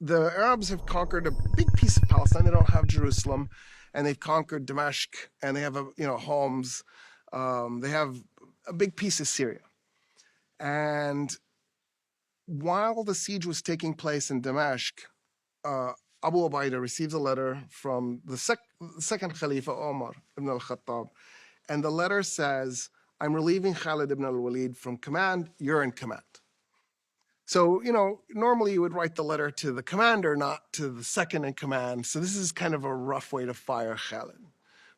the Arabs have conquered a big piece of Palestine. They don't have Jerusalem, and they've conquered Damascus, and they have Homs. They have a big piece of Syria. And while the siege was taking place in Damascus, uh, Abu Ubaidah receives a letter from the second Khalifa Omar ibn al-Khattab, and the letter says, "I'm relieving Khalid ibn al-Walid from command. You're in command." So, normally you would write the letter to the commander, not to the second in command. So this is kind of a rough way to fire Khalid.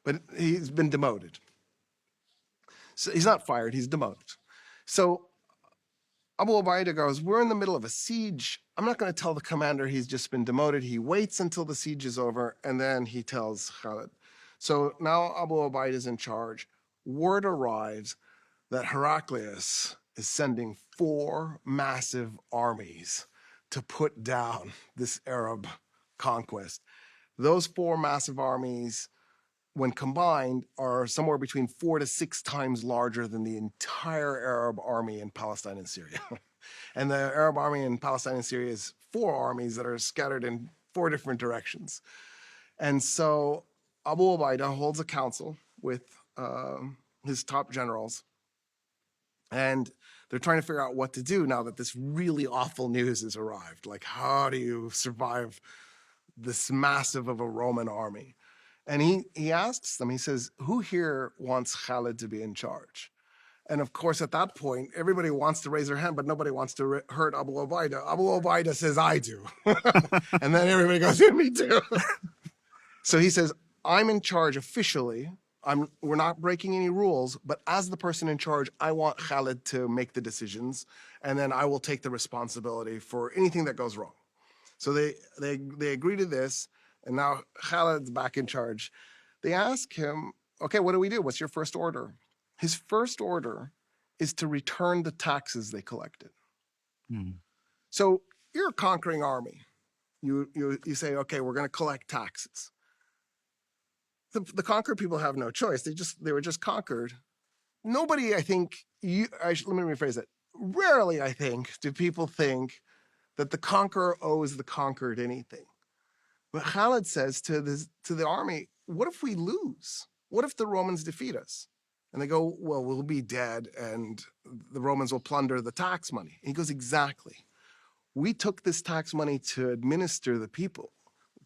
But he's been demoted. So he's not fired, he's demoted. So Abu Ubaidah goes, we're in the middle of a siege. I'm not going to tell the commander he's just been demoted. He waits until the siege is over, and then he tells Khalid. So now Abu Ubaidah is in charge. Word arrives that Heraclius is sending 4 massive armies to put down this Arab conquest. Those 4 massive armies, when combined, are somewhere between 4 to 6 times larger than the entire Arab army in Palestine and Syria. And the Arab army in Palestine and Syria is 4 armies that are scattered in 4 different directions. And so Abu Ubaidah holds a council with his top generals, and they're trying to figure out what to do now that this really awful news has arrived. Like, how do you survive this massive of a Roman army? And he asks them, he says, who here wants Khalid to be in charge? And of course, at that point, everybody wants to raise their hand, but nobody wants to hurt Abu Ubaidah. Abu Ubaidah says, I do. And then everybody goes, yeah, me too. So he says, I'm in charge officially. We're not breaking any rules, but as the person in charge, I want Khalid to make the decisions, and then I will take the responsibility for anything that goes wrong. So they agree to this, and now Khalid's back in charge. They ask him, okay, what do we do? What's your first order? His first order is to return the taxes they collected. So you're a conquering army. You say, okay, we're going to collect taxes. The conquered people have no choice. They were just conquered. Nobody, I think, let me rephrase it. Rarely, I think, do people think that the conqueror owes the conquered anything. But Khalid says to the army, what if we lose? What if the Romans defeat us? And they go, well, we'll be dead and the Romans will plunder the tax money. And he goes, exactly. We took this tax money to administer the people,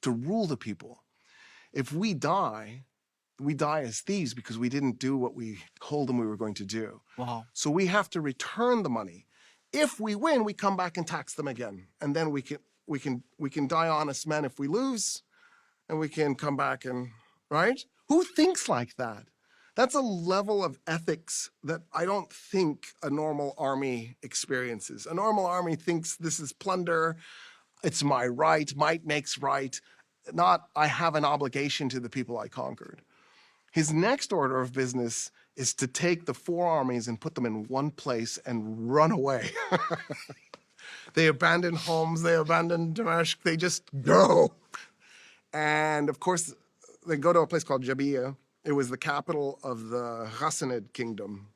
to rule the people. If we die as thieves because we didn't do what we told them we were going to do. Wow. So we have to return the money. If we win, we come back and tax them again. And then we can die honest men if we lose, and we can come back and, right? Who thinks like that? That's a level of ethics that I don't think a normal army experiences. A normal army thinks this is plunder, it's my right, might makes right, not I have an obligation to the people I conquered. His next order of business is to take the 4 armies and put them in one place and run away. They abandon homes, they abandon Damascus, they just go. And of course, they go to a place called Jabiya. It was the capital of the Ghassanid kingdom.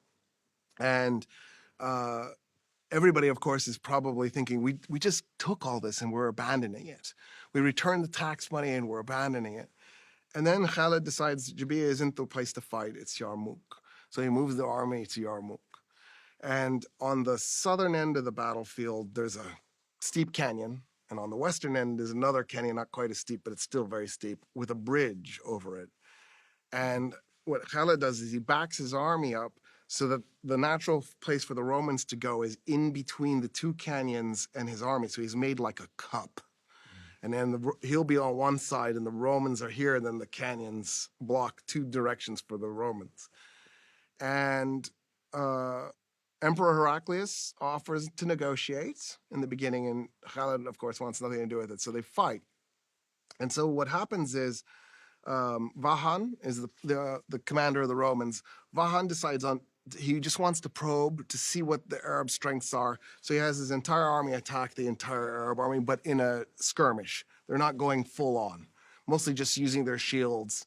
And everybody, of course, is probably thinking, we just took all this and we're abandoning it. We returned the tax money and we're abandoning it. And then Khalid decides Jabiya isn't the place to fight, it's Yarmouk. So he moves the army to Yarmouk. And on the southern end of the battlefield, there's a steep canyon. And on the western end is another canyon, not quite as steep, but it's still very steep, with a bridge over it. And what Khalid does is he backs his army up so that the natural place for the Romans to go is in between the 2 canyons and his army. So he's made like a cup. And then he'll be on one side and the Romans are here, and then the canyons block 2 directions for the Romans. And Emperor Heraclius offers to negotiate in the beginning, and Khalid, of course, wants nothing to do with it, so they fight. And so what happens is Vahan is the commander of the Romans. Vahan decides he just wants to probe to see what the Arab strengths are. So he has his entire army attack the entire Arab army, but in a skirmish. They're not going full on, mostly just using their shields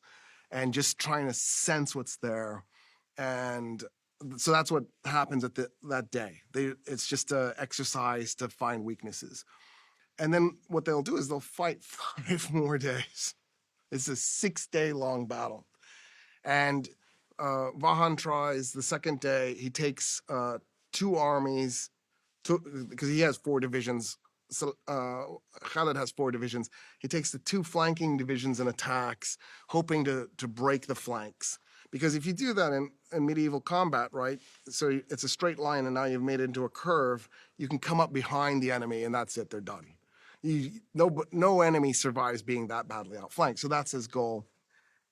and just trying to sense what's there. And so that's what happens at that day. It's just an exercise to find weaknesses. And then what they'll do is they'll fight 5 more days. It's a 6-day long battle. And Vahan tries the second day. He takes 2 armies, because he has 4 divisions. So Khalid has 4 divisions. He takes the 2 flanking divisions and attacks, hoping to break the flanks. Because if you do that in medieval combat, right, so it's a straight line and now you've made it into a curve, you can come up behind the enemy and that's it, they're done. No enemy survives being that badly outflanked. So that's his goal.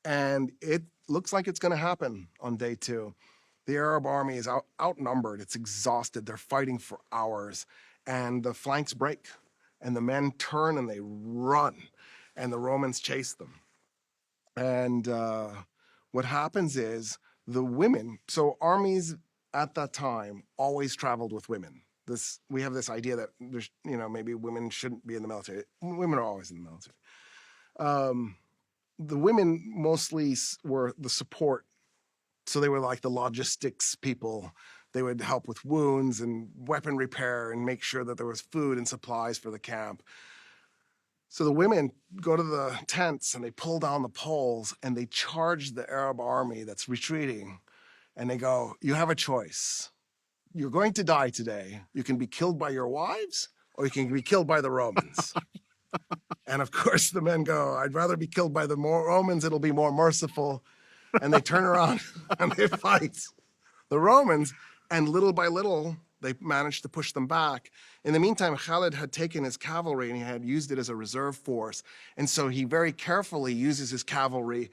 And it looks like it's going to happen on day 2. The Arab army is outnumbered. It's exhausted. They're fighting for hours. And the flanks break. And the men turn and they run. And the Romans chase them. And what happens is the women, so armies at that time always traveled with women. We have this idea that there's, maybe women shouldn't be in the military. Women are always in the military. The women mostly were the support. So they were like the logistics people. They would help with wounds and weapon repair and make sure that there was food and supplies for the camp. So the women go to the tents and they pull down the poles and they charge the Arab army that's retreating. And they go, you have a choice. You're going to die today. You can be killed by your wives or you can be killed by the Romans. And of course the men go, I'd rather be killed by the Romans. It'll be more merciful. And they turn around and they fight the Romans. And little by little, they managed to push them back. In the meantime, Khalid had taken his cavalry and he had used it as a reserve force. And so he very carefully uses his cavalry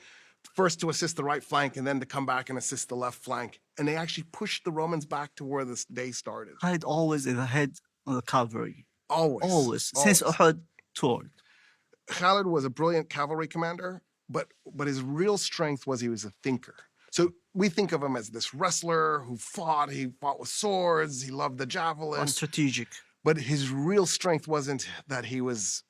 first to assist the right flank and then to come back and assist the left flank. And they actually pushed the Romans back to where this day started. Khalid always in the head of the cavalry. Always. Since Uhud toward. Khalid was a brilliant cavalry commander, but his real strength was he was a thinker. So we think of him as this wrestler who fought. He fought with swords. He loved the javelin. Or strategic. But his real strength wasn't that he was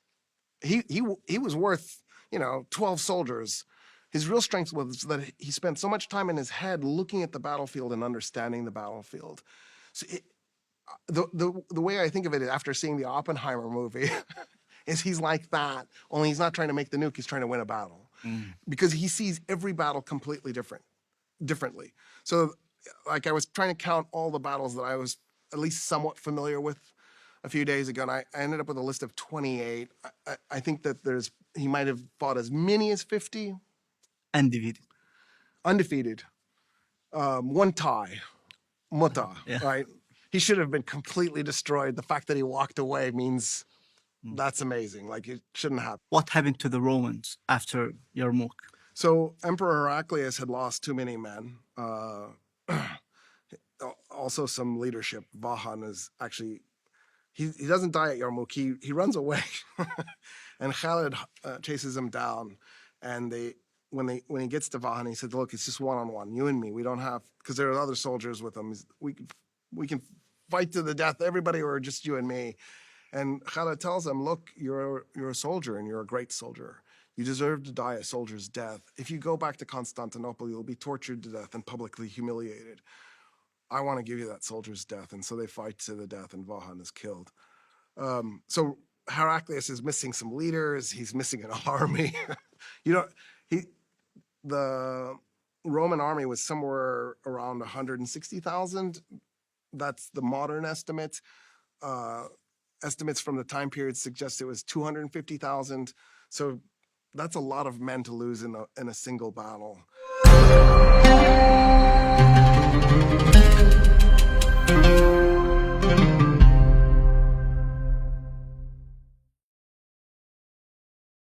worth 12 soldiers. His real strength was that he spent so much time in his head looking at the battlefield and understanding the battlefield. So the way I think of it after seeing the Oppenheimer movie is he's like that, only he's not trying to make the nuke, he's trying to win a battle. Because he sees every battle completely differently. So like I was trying to count all the battles that I was at least somewhat familiar with a few days ago, and I ended up with a list of 28. I think that he might have fought as many as 50. Undefeated. 1 tie. Muta, right? He should have been completely destroyed. The fact that he walked away means that's amazing. Like, it shouldn't happen. What happened to the Romans after Yarmouk? So Emperor Heraclius had lost too many men. Also some leadership. Vahan is actually, he doesn't die at Yarmouk. He runs away. And Khalid chases him down. And when he gets to Vahan, he said, look, it's just one-on-one, you and me. We don't have, because there are other soldiers with him. We can fight to the death, everybody, or just you and me. And Khalid tells him, look, you're a soldier and you're a great soldier. You deserve to die a soldier's death. If you go back to Constantinople, you'll be tortured to death and publicly humiliated. I want to give you that soldier's death. And so they fight to the death and Vahan is killed. So Heraclius is missing some leaders. He's missing an army. The Roman army was somewhere around 160,000. That's the modern estimate. Estimates from the time period suggest it was 250,000. So that's a lot of men to lose in a single battle.